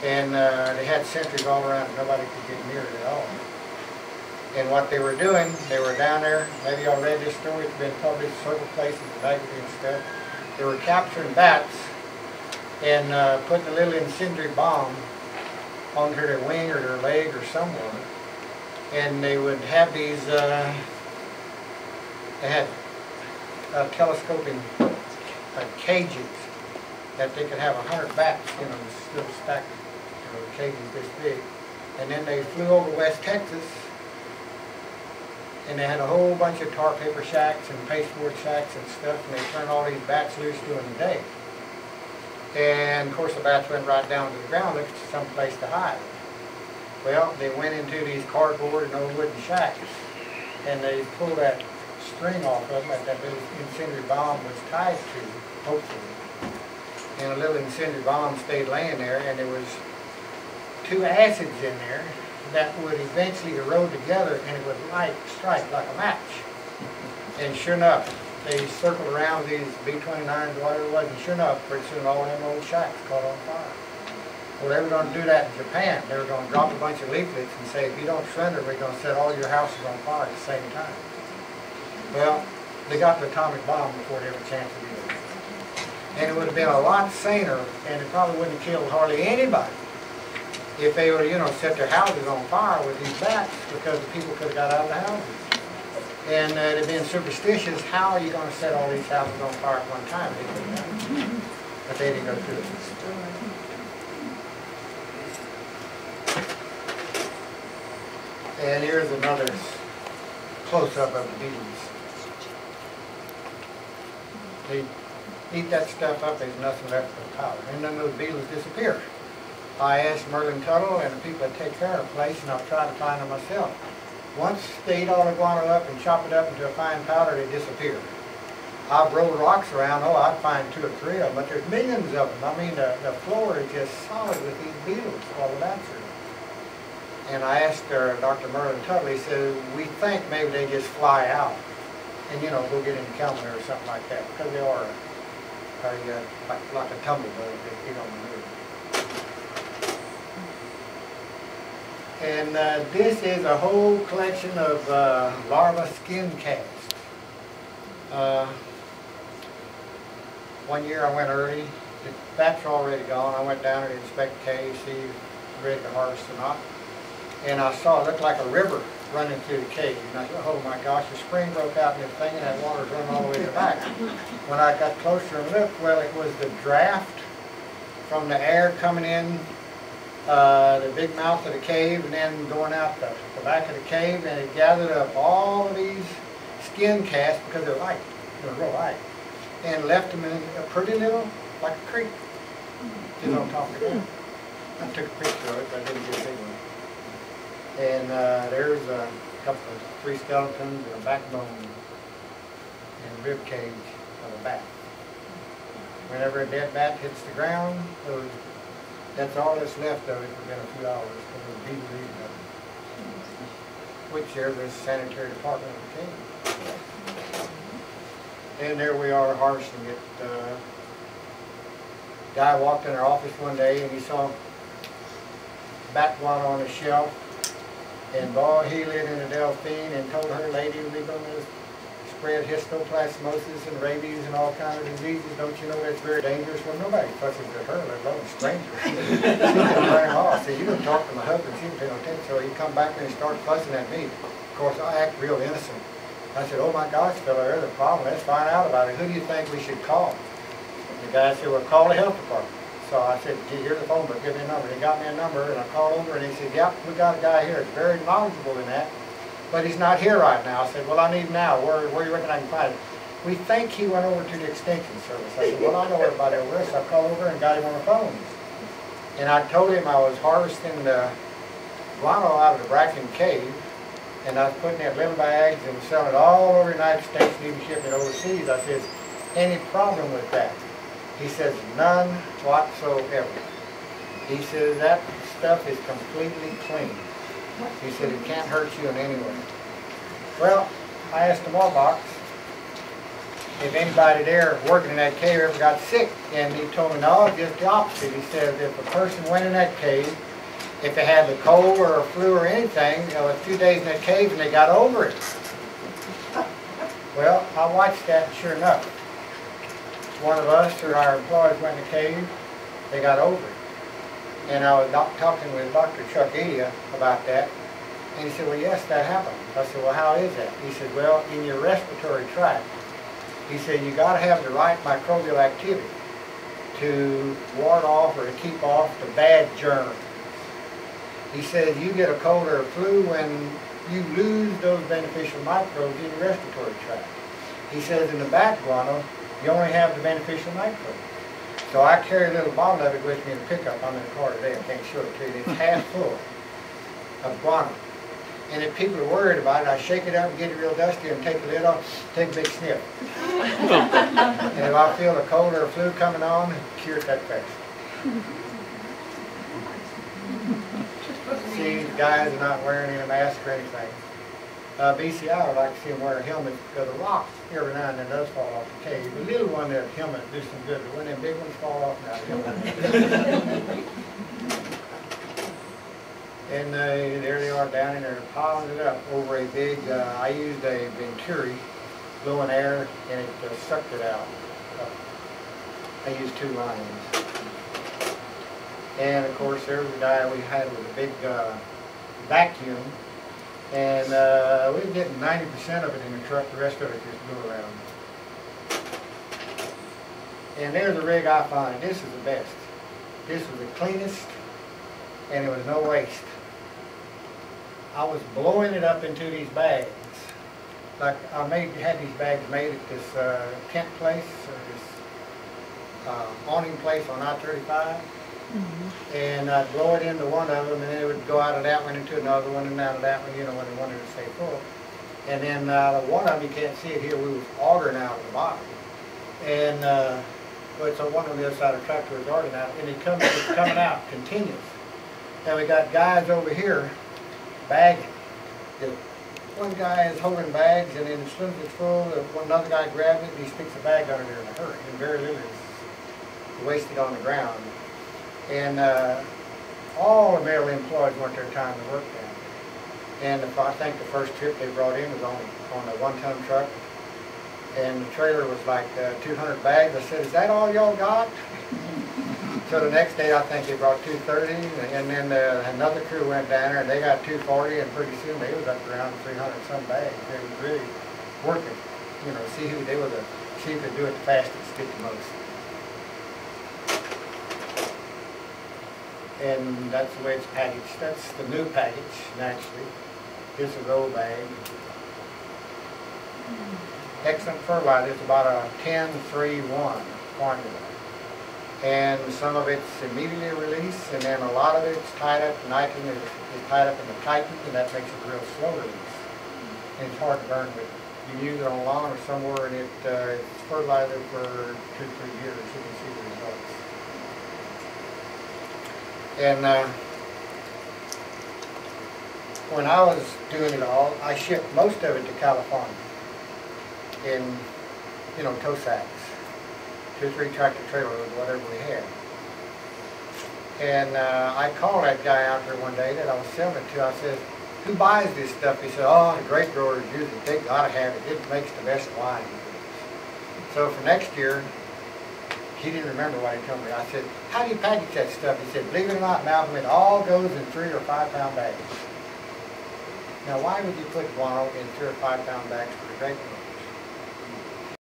And they had sentries all around it. Nobody could get near it at all. And what they were doing, they were down there, maybe y'all read this story, it's been published several places, in magazines and stuff. They were capturing bats and putting a little incendiary bomb onto their wing or their leg or somewhere. And they would have these, they had telescoping cages that they could have 100 bats, you know, still stacked, you know, cages this big. And then they flew over West Texas, and they had a whole bunch of tar paper shacks and pasteboard shacks and stuff, and they turned all these bats loose during the day. And of course the bats went right down to the ground looking for some place to hide. Well, they went into these cardboard and old wooden shacks, and they pulled that string off of them that that little incendiary bomb was tied to, hopefully. And a little incendiary bomb stayed laying there, and there was 2 acids in there that would eventually erode together, and it would strike like a match. And sure enough, they circled around these B-29s, whatever it was, and sure enough, pretty soon all them old shacks caught on fire. Well, they were going to do that in Japan. They were going to drop a bunch of leaflets and say, if you don't surrender, we're going to set all your houses on fire at the same time. Well, they got the atomic bomb before they had a chance to do it. And it would have been a lot saner, and it probably wouldn't have killed hardly anybody if they would, you know, set their houses on fire with these bats, because the people could have got out of the houses. And they'd been superstitious. How are you going to set all these houses on fire at one time? They couldn't have it. But they didn't go through it. And here's another close-up of the beetles. They eat that stuff up, there's nothing left but powder. And then those beetles disappear. I asked Merlin Tuttle and the people that take care of the place, and I've tried to find them myself. Once they eat all the guano up and chop it up into a fine powder, they disappear. I've rolled rocks around, oh, I'd find 2 or 3 of them, but there's millions of them. I mean, the floor is just solid with these beetles, all the bats are. And I asked Dr. Merlin Tuttle, he said, we think maybe they just fly out and, you know, go get into Kelman or something like that, because they are like a tumblebug that you don't move. And this is a whole collection of larva skin casts. One year I went early. The bats are already gone. I went down and inspect the cave, see if it's ready to harvest or not. And I saw it looked like a river running through the cave. And I said, oh my gosh, the spring broke out in this thing, and that water's running all the way to the back. When I got closer and looked, well, it was the draft from the air coming in the big mouth of the cave and then going out the back of the cave, and it gathered up all of these skin casts because they're light, they're real light, and left them in a pretty little, like a creek, just on top of the ground. I took a picture of it, but I didn't get a big one. And there's a couple of 3 skeletons and a backbone and rib cage of a bat. Whenever a dead bat hits the ground, that's all that's left of it within a few hours, because the beetles eating of it. Which there's the sanitary department of the cave. And there we are harvesting it. Guy walked in our office one day and he saw bat guano on a shelf. And boy, he lived in a Delphine and told her lady we're going to spread histoplasmosis and rabies and all kinds of diseases. Don't you know that's very dangerous? Well, nobody touches at her, let alone strangers. She can run off. So you can talk to my husband, she didn't pay no attention. So he come back and he started fussing at me. Of course, I act real innocent. I said, oh my gosh, fella, there's a problem. Let's find out about it. Who do you think we should call? The guy said, well, call the health department. So I said, here's the phone book, give me a number. He got me a number, and I called over, and he said, yep, we got a guy here that's very knowledgeable in that, but he's not here right now. I said, well, I need him now. Where do you reckon I can find him? We think he went over to the extension service. I said, well, I know everybody over there, so I called over and got him on the phone. And I told him I was harvesting the guano out of the Bracken Cave, and I was putting it in little bags and selling it all over the United States and even shipping it overseas. I said, any problem with that? He says, none whatsoever. He says, that stuff is completely clean. He said, it can't hurt you in any way. Well, I asked the mailbox, if anybody there working in that cave ever got sick. And he told me, no, just the opposite. He said if a person went in that cave, if they had the cold or a flu or anything, you know, a few days in that cave and they got over it. Well, I watched that, and sure enough, one of us or our employees went in the cave, they got over it. And I was talking with Dr. Chuck Edia about that, and he said, well, yes, that happened. I said, well, how is that? He said, well, in your respiratory tract, he said, you got to have the right microbial activity to ward off or to keep off the bad germs. He said, you get a cold or a flu when you lose those beneficial microbes in your respiratory tract. He says, in the bat guano, you only have the beneficial microbes. So I carry a little bottle of it with me in the pickup. I'm in the car today. I can't show it to you. It's half full of guano. And if people are worried about it, I shake it up and get it real dusty and take the lid off, take a big sniff. And if I feel a cold or a flu coming on, cure it that fast. See, the guys are not wearing any mask or anything. BCI, I would like to see them wear a helmet because a rock every now and then does fall off the cave. The little one, that helmet do some good, but when them big ones fall off, now the helmet. And there they are down in there piling it up over a big, I used a Venturi, blowing air, and it sucked it out. I used 2 lines. And of course there was a guy we had with a big vacuum, and we were getting 90% of it in the truck, the rest of it just blew around. And there's a rig I find. This is the best. This was the cleanest, and there was no waste. I was blowing it up into these bags. Like I had these bags made at this tent place, or this awning place on I-35. And I'd blow it into one of them, and then it would go out of that one into another one, and out of that one, you know, when they wanted to stay full. And then one of them, you can't see it here, we was augering out of the bottom. And but so one on the other side of the tractor was augering out, and it's coming out continuous. And we got guys over here bagging. One guy is holding bags, and then as soon as it's full, another guy grabs it, and he sticks the bag under there in a hurry, and very little is wasted on the ground. And all the male employees weren't their time to work down there. And I think the first trip they brought in was on a 1-ton truck, and the trailer was like 200 bags. I said, is that all y'all got? So the next day I think they brought 230, and then another crew went down there and they got 240, and pretty soon they was up around 300 some bags. They was really working, you know, see who they were see who could do it the fastest, get the most. And that's the way it's packaged. That's the new package, naturally. This is the old bag. Excellent fertilizer. It's about a 10-3-1 formula. And some of it's immediately released, and then a lot of it's tied up. Nitrogen is tied up in the chitin, and that makes it real slow release. And it's hard to burn with. You can use it on lawn or somewhere, and it's fertilizer for 2-3 years. You can see the results. And when I was doing it all, I shipped most of it to California in, you know, tow sacks, 2 or 3 tractor trailers, whatever we had. And I called that guy out there one day that I was selling it to. I said, who buys this stuff? He said, oh, the grape growers use it. They gotta have it. It makes the best wine. So for next year, he didn't remember what he told me. I said, how do you package that stuff? He said, believe it or not, Malcolm, it all goes in 3 or 5 pound bags. Now, why would you put guano in 3 or 5 pound bags for the grape growers?